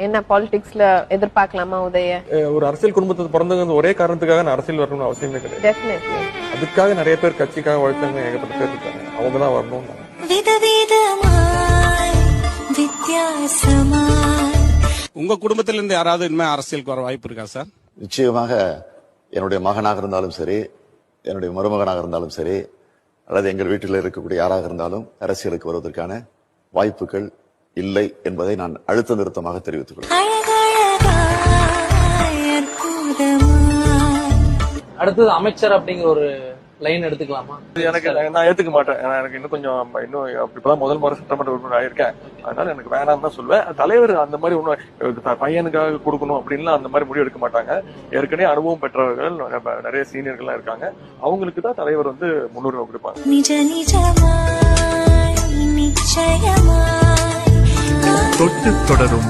என்ன பாலிடிக்ஸ்ல எதிர்பார்க்கலாமா உதய? ஒரு அரசியல் குடும்பத்தை பிறந்தவங்க ஒரே காரணத்துக்காக நான் அரசியல் வரணும்னு அவசியமே கிடையாது. டெஃபினெட்லி. அதுக்காக நிறைய பேர் கட்சிக்காக உழைச்சவங்க ஏகப்பட்ட பேர் இருக்காங்க. அவங்க தான் வரணும். உங்க குடும்பத்தில இருந்து யாராவது இனிமே அரசியலுக்கு வர வாய்ப்பு இருக்கா சார்? நிச்சயமாக என்னுடைய மகனாக இருந்தாலும் சரி, என்னுடைய மருமகனாக இருந்தாலும் சரி, அல்லது எங்கள் வீட்டில் இருக்கக்கூடிய யாராக இருந்தாலும் அரசியலுக்கு வருவதற்கான வாய்ப்புகள் இல்லை என்பதை நான் அழுத்த நிறுத்தமாக தெரிவித்துக் கொள்கிறேன். அடுத்தது அமைச்சர் அப்படிங்கிற ஒரு லைன் எடுத்துக்கலாமா? எனக்கு நான் ஏத்துக்க மாட்டேன். எனக்கு இன்னும் கொஞ்சம் இப்பதான் முதல் முறை சட்டமன்ற உறுப்பினர் ஆயிருக்கேன். அதனால எனக்கு வேணாம் தான் சொல்லுவேன். தலைவர் அந்த மாதிரி ஒன்னும் பையனுக்காக கொடுக்கணும் அப்படின்லாம் அந்த மாதிரி முடிவு எடுக்க மாட்டாங்க. ஏற்கனவே அனுபவம் பெற்றவர்கள் நிறைய சீனியர்கள்லாம் இருக்காங்க. அவங்களுக்கு தான் தலைவர் முன்னுரிமை கொடுப்பாங்க. தொட்டு தொடரும்